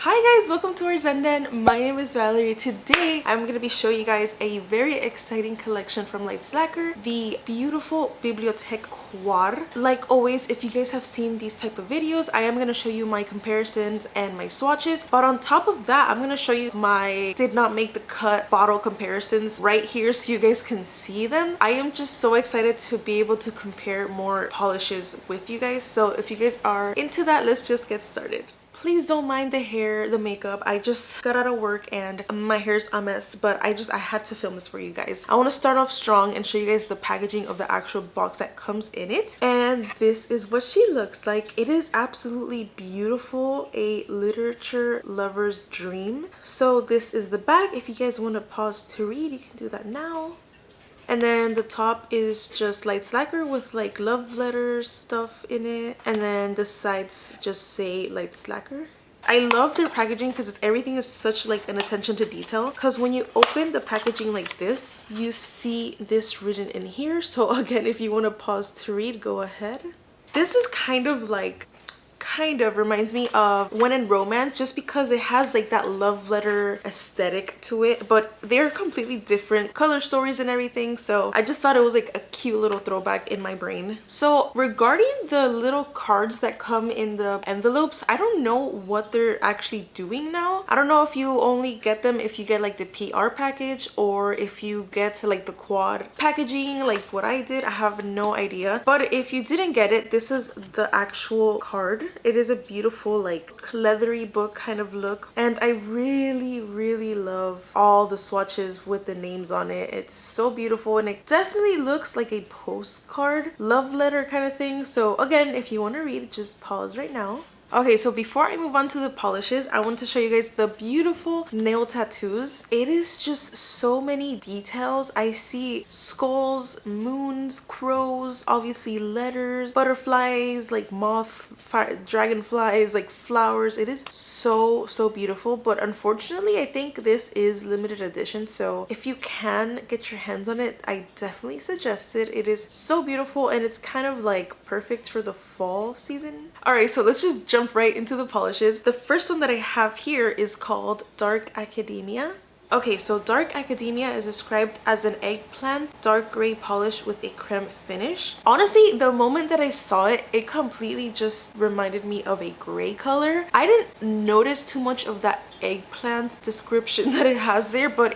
Hi guys, welcome to our ValZenDen. My name is Valerie. Today I'm going to be showing you guys a very exciting collection from Lacquer, the beautiful Bibliotheque quad. Like always, if you guys have seen these type of videos, I am going to show you my comparisons and my swatches, but on top of that I'm going to show you my did not make the cut bottle comparisons right here so you guys can see them. I am just so excited to be able to compare more polishes with you guys, so if you guys are into that, let's just get started. Please don't mind the hair, the makeup. I just got out of work and my hair's a mess, but I had to film this for you guys. I want to start off strong and show you guys the packaging of the actual box that comes in it. And this is what she looks like. It is absolutely beautiful, a literature lover's dream. So this is the back. If you guys want to pause to read, you can do that now. And then the top is just Lacquer with like love letters stuff in it, and then the sides just say Lacquer. I love their packaging because everything is such like an attention to detail, because when you open the packaging like this, you see this written in here. So again, if you want to pause to read, go ahead. This is kind of reminds me of When in Romance, just because it has like that love letter aesthetic to it, but they're completely different color stories and everything, so I just thought it was like a cute little throwback in my brain. So regarding the little cards that come in the envelopes, I don't know what they're actually doing now. I don't know if you only get them if you get like the PR package, or if you get to like the quad packaging like what I did. I have no idea, but if you didn't get it, this is the actual card. It is a beautiful like leathery book kind of look, and I really love all the swatches with the names on it. It's so beautiful, and it definitely looks like a postcard love letter kind of thing. So again, if you want to read, just pause right now. Okay, so before I move on to the polishes, I want to show you guys the beautiful nail tattoos. It is just so many details. I see skulls, moons, crows, obviously letters, butterflies, like dragonflies, like flowers. It is so beautiful, but unfortunately I think this is limited edition, so if you can get your hands on it, I definitely suggest it. It is so beautiful, and it's kind of like perfect for the fall season. Alright, so let's just jump right into the polishes. The first one that I have here is called Dark Academia. Okay, so Dark Academia is described as an eggplant dark gray polish with a creme finish. Honestly, the moment that I saw it, it completely just reminded me of a gray color. I didn't notice too much of that eggplant description that it has there, but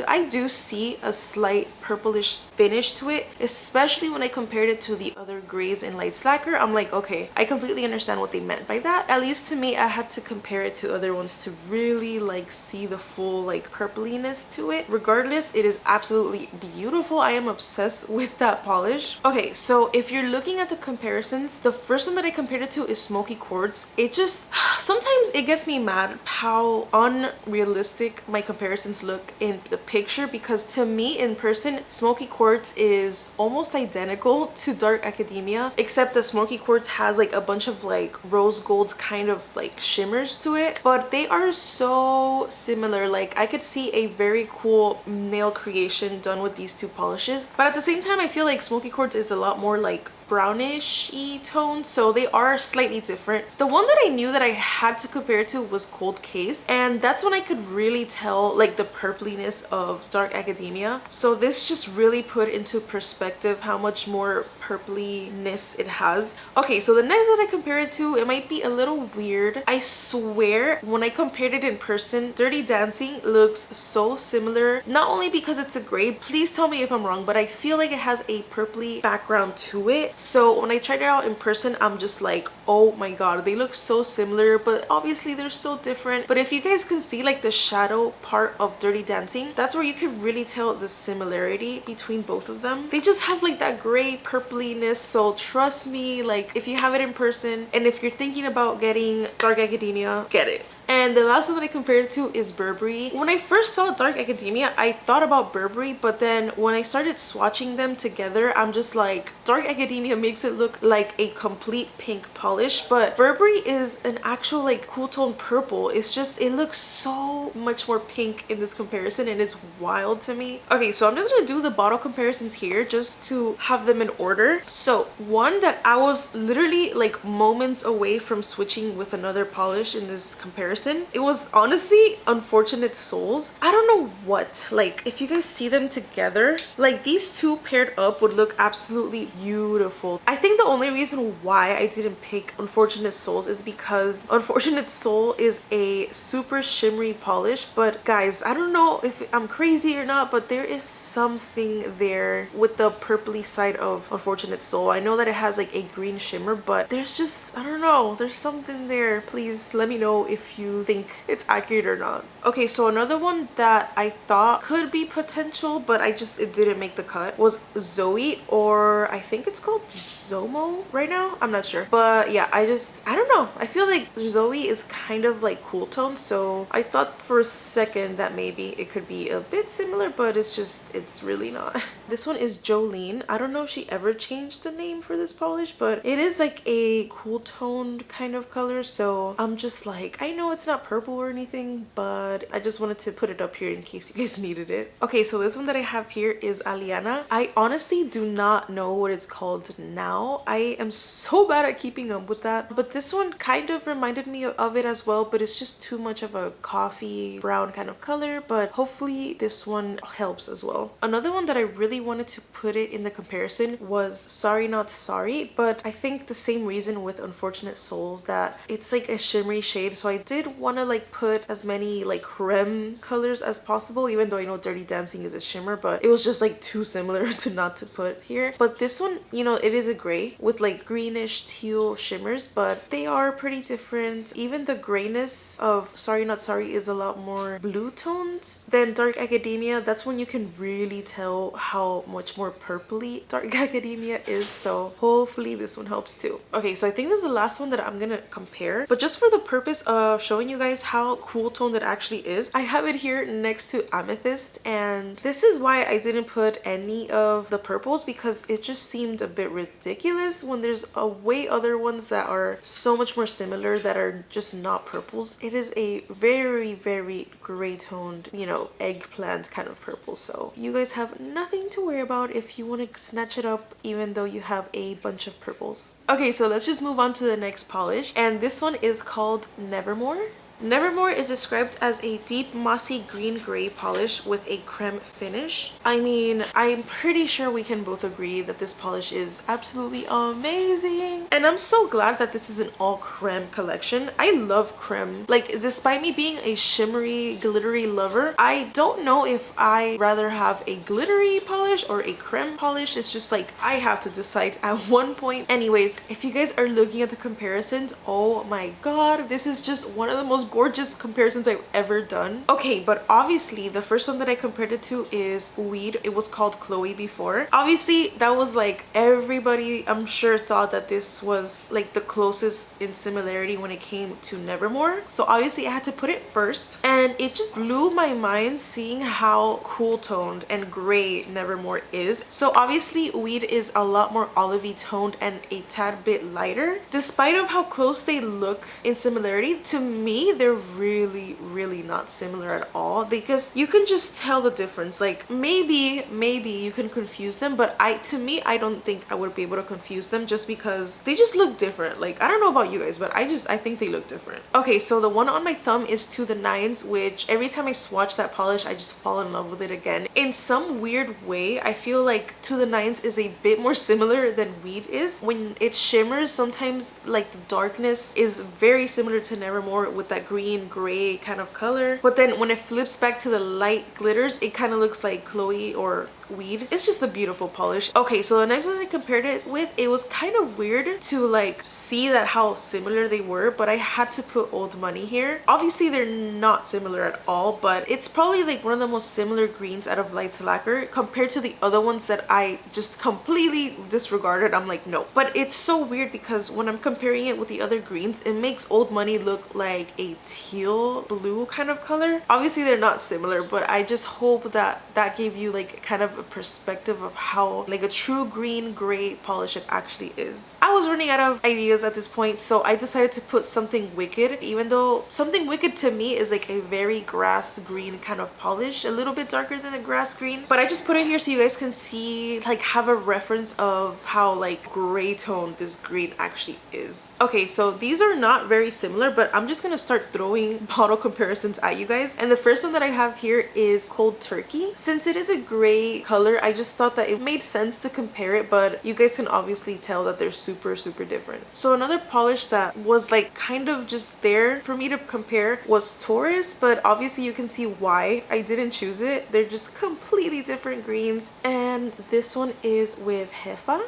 I do see a slight purplish finish to it, especially when I compared it to the other grays in Lacquer. I'm like, okay, I completely understand what they meant by that. At least to me, I had to compare it to other ones to really like see the full like purpliness to it. Regardless, it is absolutely beautiful. I am obsessed with that polish. Okay, so if you're looking at the comparisons, the first one that I compared it to is Smoky Quartz. It just sometimes it gets me mad how unrealistic my comparisons look in the picture, because to me in person, Smoky Quartz is almost identical to Dark Academia, except that Smoky Quartz has like a bunch of like rose gold kind of like shimmers to it, but they are so similar. Like I could see a very cool nail creation done with these two polishes, but at the same time I feel like Smoky Quartz is a lot more like brownish-y tone, so they are slightly different. The one that I knew that I had to compare it to was Cold Case, and that's when I could really tell like the purpliness of Dark Academia. So this just really put into perspective how much more purpliness it has. Okay, so the next that I compare it to, it might be a little weird. I swear when I compared it in person, Dirty Dancing looks so similar, not only because it's a gray, please tell me if I'm wrong, but I feel like it has a purpley background to it. So when I tried it out in person, I'm just like, oh my god, they look so similar, but obviously they're so different. But if you guys can see like the shadow part of Dirty Dancing, that's where you can really tell the similarity between both of them. They just have like that gray purpliness, so trust me, like if you have it in person and if you're thinking about getting Dark Academia, get it. And the last one that I compared it to is Burberry. When I first saw Dark Academia, I thought about Burberry, but then when I started swatching them together, I'm just like, Dark Academia makes it look like a complete pink polish, but Burberry is an actual like cool tone purple. It's just, it looks so much more pink in this comparison, and it's wild to me. Okay, so I'm just gonna do the bottle comparisons here just to have them in order. So one that I was literally like moments away from switching with another polish in this comparison comparison, it was honestly Unfortunate Souls. I don't know what, like if you guys see them together, like these two paired up would look absolutely beautiful. I think the only reason why I didn't pick Unfortunate Souls is because Unfortunate Soul is a super shimmery polish, but guys, I don't know if I'm crazy or not, but there is something there with the purpley side of Unfortunate Soul. I know that it has like a green shimmer, but there's just, I don't know, there's something there. Please let me know if you think it's accurate or not. Okay, so another one that I thought could be potential, but it didn't make the cut, was Zoey, or I think it's called Zomo right now. I'm not sure, but yeah, I don't know. I feel like Zoey is kind of like cool tone, so I thought for a second that maybe it could be a bit similar, but it's really not. This one is Jolene. I don't know if she ever changed the name for this polish, but it is like a cool toned kind of color, so I'm just like, I know it's not purple or anything, but I just wanted to put it up here in case you guys needed it. Okay, so this one that I have here is Alyanna. I honestly do not know what it's called now. I am so bad at keeping up with that, but this one kind of reminded me of it as well, but it's just too much of a coffee brown kind of color, but hopefully this one helps as well. Another one that I really wanted to put it in the comparison was Sorry Not Sorry, but I think the same reason with Unfortunate Souls, that it's like a shimmery shade, so I did want to like put as many like creme colors as possible, even though I know Dirty Dancing is a shimmer, but it was just like too similar to not to put here. But this one, you know, it is a gray with like greenish teal shimmers, but they are pretty different. Even the grayness of Sorry Not Sorry is a lot more blue tones than Dark Academia. That's when you can really tell how much more purpley Dark Academia is, so hopefully this one helps too. Okay, so I think this is the last one that I'm gonna compare, but just for the purpose of showing you guys how cool toned it actually is, I have it here next to Amethyst, and this is why I didn't put any of the purples, because it just seemed a bit ridiculous when there's a way other ones that are so much more similar that are just not purples. It is a very, very gray toned, you know, eggplant kind of purple, so you guys have nothing to worry about if you want to snatch it up even though you have a bunch of purples. Okay, so let's just move on to the next polish, and this one is called Nevermore. Nevermore is described as a deep mossy green gray polish with a creme finish. I mean, I'm pretty sure we can both agree that this polish is absolutely amazing, and I'm so glad that this is an all creme collection. I love creme. Like, despite me being a shimmery glittery lover, I don't know if I rather have a glittery polish or a creme polish. It's just like I have to decide at one point. Anyways, if you guys are looking at the comparisons, oh my god, this is just one of the most gorgeous comparisons I've ever done. Okay, but obviously the first one that I compared it to is Oui'd. It was called Chloe before. Obviously that was like, everybody I'm sure thought that this was like the closest in similarity when it came to Nevermore, so obviously I had to put it first, and it just blew my mind seeing how cool toned and gray Nevermore is. So obviously Oui'd is a lot more olivey toned and a tad bit lighter. Despite of how close they look in similarity, to me they're really, really not similar at all, because you can just tell the difference. Like maybe you can confuse them, but to me I don't think I would be able to confuse them, just because they just look different. Like, I don't know about you guys, but I think they look different. Okay, so the one on my thumb is To the Nines, which every time I swatch that polish I just fall in love with it again. In some weird way, I feel like To the Nines is a bit more similar than Oui'd is. When it shimmers, sometimes like the darkness is very similar to Nevermore with that green gray kind of color, but then when it flips back to the light glitters, it kind of looks like Chloe or Oui'd. It's just a beautiful polish. Okay, so the next one I compared it with, it was kind of weird to like see that how similar they were, but I had to put Old Money here. Obviously they're not similar at all, but it's probably like one of the most similar greens out of Lights Lacquer compared to the other ones that I just completely disregarded. I'm like, no. But it's so weird because when I'm comparing it with the other greens, it makes Old Money look like a teal blue kind of color. Obviously they're not similar, but I just hope that that gave you like kind of a perspective of how like a true green gray polish it actually is. I was running out of ideas at this point, so I decided to put something wicked, even though something wicked to me is like a very grass green kind of polish, a little bit darker than a grass green, but I just put it here so you guys can see, like, have a reference of how like gray tone this green actually is. Okay, so these are not very similar, but I'm just gonna start throwing bottle comparisons at you guys. And the first one that I have here is Cold Turkey. Since it is a gray color, I just thought that it made sense to compare it, but you guys can obviously tell that they're super different. So another polish that was like kind of just there for me to compare was Taurus, but obviously you can see why I didn't choose it. They're just completely different greens. And this one is with Hefa.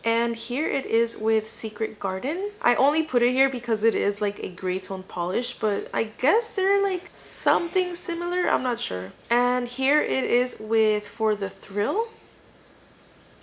And here it is with Secret Garden. I only put it here because it is like a gray tone polish, but I guess they're like something similar, I'm not sure. And here it is with For the Thrill.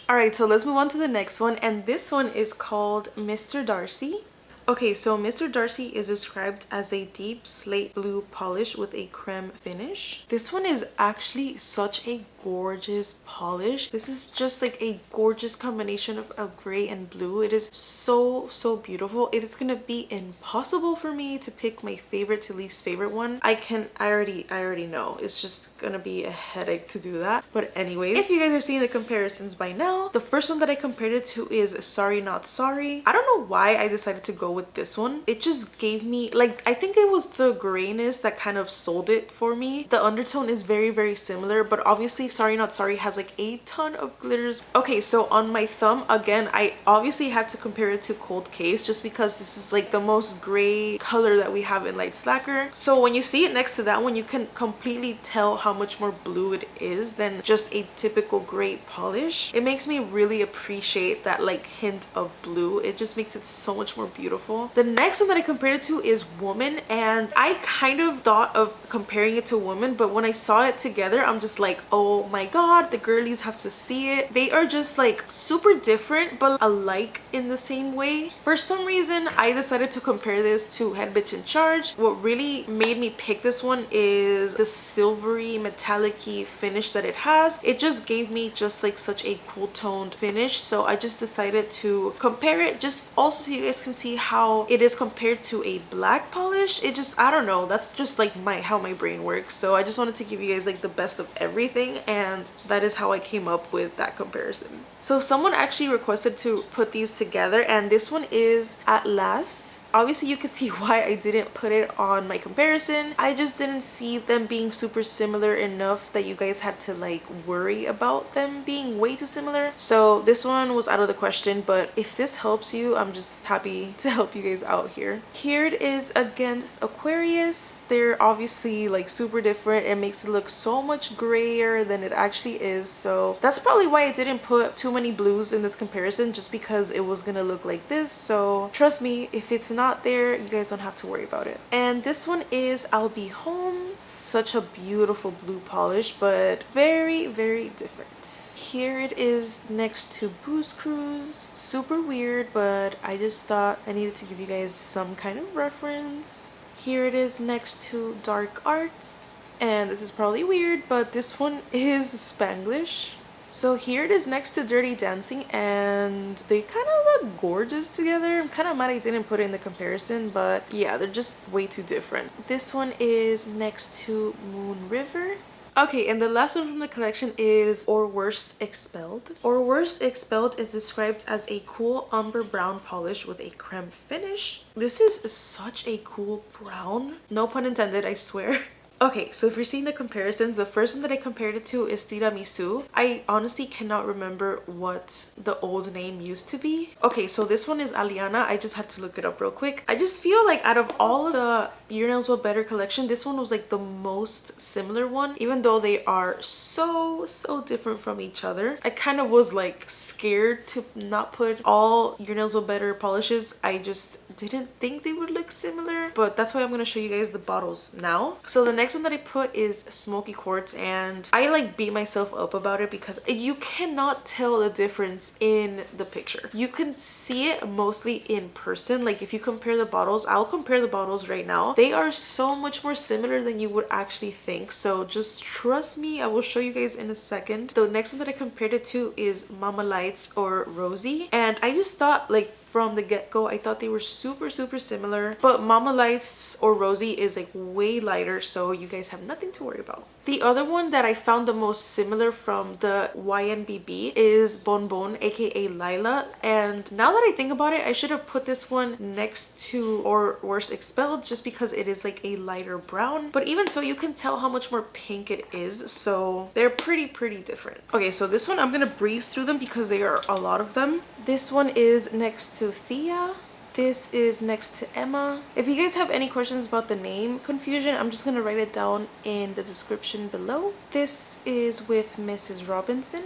Alright, so let's move on to the next one, and this one is called Mr. Darcy. Okay, so Mr. Darcy is described as a deep slate blue polish with a creme finish. This one is actually such a gorgeous polish. This is just like a gorgeous combination of gray and blue. It is so beautiful. It is gonna be impossible for me to pick my favorite to least favorite one. I already know it's just gonna be a headache to do that. But anyways, if you guys are seeing the comparisons by now, the first one that I compared it to is Sorry Not Sorry. I don't know why I decided to go with this one. It just gave me, like, I think it was the grayness that kind of sold it for me. The undertone is very similar, but obviously Sorry Not Sorry has like a ton of glitters. Okay, so on my thumb, again, I obviously had to compare it to Cold Case just because this is like the most gray color that we have in Lights Lacquer. So when you see it next to that one, you can completely tell how much more blue it is than just a typical gray polish. It makes me really appreciate that like hint of blue. It just makes it so much more beautiful. The next one that I compared it to is Woman, and I kind of thought of comparing it to Woman, but when I saw it together, I'm just like, oh my god, the girlies have to see it. They are just like super different but alike in the same way. For some reason, I decided to compare this to Head Bitch in Charge. What really made me pick this one is the silvery metallic-y finish that it has. It just gave me just like such a cool toned finish, so I just decided to compare it, just also so you guys can see how it is compared to a black polish. It just, I don't know, that's just like how my brain works. So I just wanted to give you guys like the best of everything, and that is how I came up with that comparison. So someone actually requested to put these together, and this one is At Last. Obviously you can see why I didn't put it on my comparison. I just didn't see them being super similar enough that you guys had to like worry about them being way too similar. So this one was out of the question, but if this helps you, I'm just happy to help you guys out here. Here it is against Aquarius. They're obviously like super different. It makes it look so much grayer than it actually is. So that's probably why I didn't put too many blues in this comparison, just because it was gonna look like this. So trust me, if it's not there, you guys don't have to worry about it. And this one is I'll Be Home. Such a beautiful blue polish, but very different. Here it is next to Booze Cruise. Super weird, but I just thought I needed to give you guys some kind of reference. Here it is next to Dark Arts, and this is probably weird, but this one is Spanglish. So here it is next to Dirty Dancing, and they kind of look gorgeous together. I'm kind of mad I didn't put it in the comparison, but yeah, they're just way too different. This one is next to Moon River. Okay, and the last one from the collection is Or Worst Expelled. Or Worst Expelled is described as a cool umber brown polish with a creme finish. This is such a cool brown. No pun intended, I swear. Okay, so if you're seeing the comparisons, the first one that I compared it to is Tiramisu. I honestly cannot remember what the old name used to be. Okay, so this one is Alyanna. I just had to look it up real quick. I just feel like out of all of the Your Nails Will Better collection, this one was like the most similar one, even though they are so different from each other. I kind of was like scared to not put all Your Nails Will Better polishes. I just didn't think they would look similar, but that's why I'm going to show you guys the bottles now. So the next one that I put is Smoky Quartz, and I like beat myself up about it because you cannot tell the difference in the picture. You can see it mostly in person. Like if you compare the bottles, I'll compare the bottles right now. They are so much more similar than you would actually think. So just trust me, I will show you guys in a second. The next one that I compared it to is Mama Lights or Rosie, and I just thought, like, from the get-go, I thought they were super similar, but Mama Lights or Rosie is like way lighter, so you guys have nothing to worry about. The other one that I found the most similar from the YNBB is Bon Bon, aka Lyla, and now that I think about it, I should have put this one next to or worse Expelled, just because it is like a lighter brown, but even so, you can tell how much more pink it is, so they're pretty different. Okay, so this one I'm gonna breeze through them because there are a lot of them. This one is next to Thea. This is next to Emma. If you guys have any questions about the name confusion, I'm just gonna write it down in the description below. This is with Mrs. Robinson.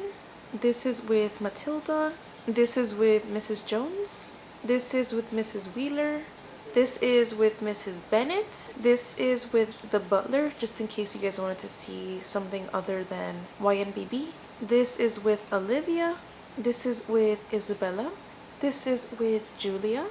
This is with Matilda. This is with Mrs. Jones. This is with Mrs. Wheeler. This is with Mrs. Bennett. This is with the butler, just in case you guys wanted to see something other than YNBB. This is with Olivia. This is with Isabella. This is with Julia.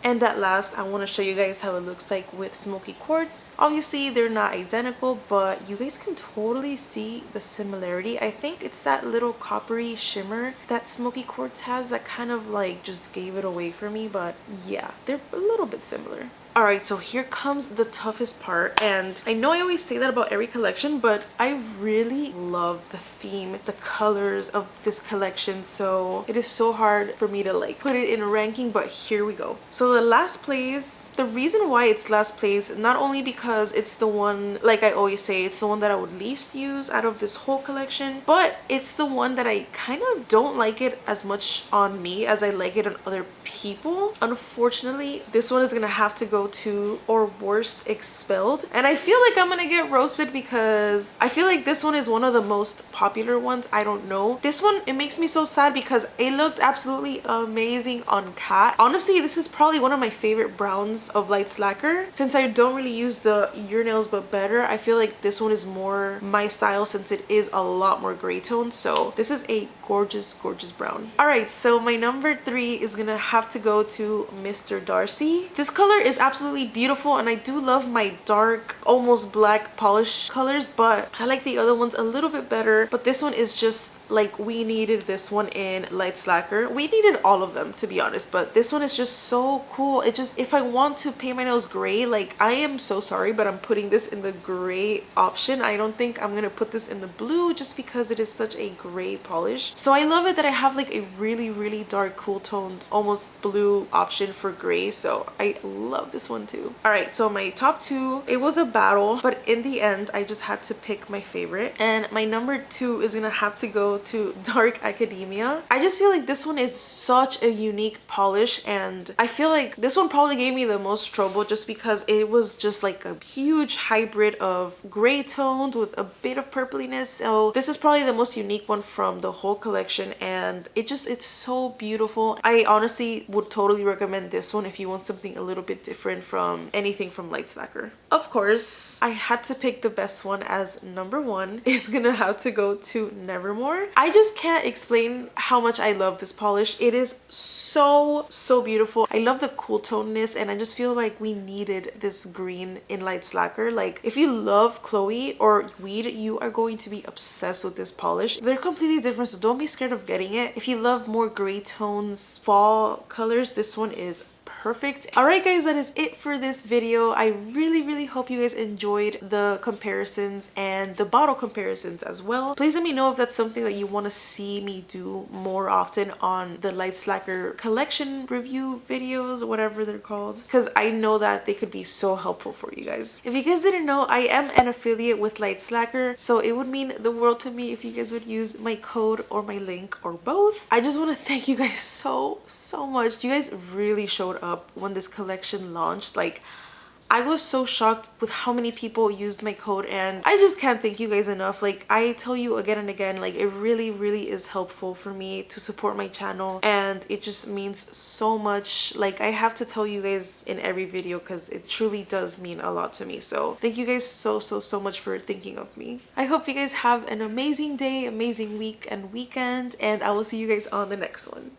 And at last, I want to show you guys how it looks like with Smoky Quartz. Obviously, they're not identical, but you guys can totally see the similarity. I think it's that little coppery shimmer that Smoky Quartz has that kind of like just gave it away for me, but yeah, they're a little bit similar. Alright, so here comes the toughest part, and I know I always say that about every collection, but I really love the theme, the colors of this collection, so it is so hard for me to like put it in a ranking, but here we go. So the last place, the reason why it's last place, not only because it's the one, like I always say, it's the one that I would least use out of this whole collection, but it's the one that I kind of don't like it as much on me as I like it on other people. Unfortunately, this one is gonna have to go to or worse Expelled, and I feel like I'm gonna get roasted because I feel like this one is one of the most popular ones. I don't know, this one, it makes me so sad because it looked absolutely amazing on Cat. Honestly, this is probably one of my favorite browns of Light's Lacquer. Since I don't really use the Your Nails But Better, I feel like this one is more my style since it is a lot more gray tone. So this is a gorgeous brown. All right, so my number 3 is gonna have to go to Mr. Darcy. This color is absolutely beautiful, and I do love my dark, almost black polish colors, but I like the other ones a little bit better. But this one is just like, we needed this one in Light's Lacquer. We needed all of them, to be honest, but this one is just so cool. It just, if I want to paint my nails gray, like, I am so sorry, but I'm putting this in the gray option. I don't think I'm gonna put this in the blue just because it is such a gray polish. So I love it that I have like a really dark, cool toned, almost blue option for gray. So I love this one too. All right, so my top 2, it was a battle, but in the end, I just had to pick my favorite. And my number 2 is gonna have to go to Dark Academia. I just feel like this one is such a unique polish, and I feel like this one probably gave me the most trouble just because it was just like a huge hybrid of gray toned with a bit of purpliness. So this is probably the most unique one from the whole collection, and it's so beautiful. I honestly would totally recommend this one if you want something a little bit different from anything from Light's Lacquer. Of course, I had to pick the best one as number 1. It's gonna have to go to Nevermore. I just can't explain how much I love this polish. It is so beautiful. I love the cool toneness, and I just feel like we needed this green in Light's Lacquer. Like, if you love Chloe or Oui'd, you are going to be obsessed with this polish. They're completely different, so don't be scared of getting it. If you love more gray tones, fall colors, this one is perfect. All right guys, that is it for this video. I really hope you guys enjoyed the comparisons and the bottle comparisons as well. Please let me know if that's something that you want to see me do more often on the Light's Lacquer collection review videos, whatever they're called, because I know that they could be so helpful for you guys. If you guys didn't know, I am an affiliate with Light's Lacquer, so it would mean the world to me if you guys would use my code or my link or both. I just want to thank you guys so much. You guys really showed up when this collection launched. Like, I was so shocked with how many people used my code, and I just can't thank you guys enough. Like, I tell you again and again, like, it really is helpful for me to support my channel, and it just means so much. Like, I have to tell you guys in every video because it truly does mean a lot to me. So thank you guys so much for thinking of me. I hope you guys have an amazing day, amazing week and weekend, and I will see you guys on the next one.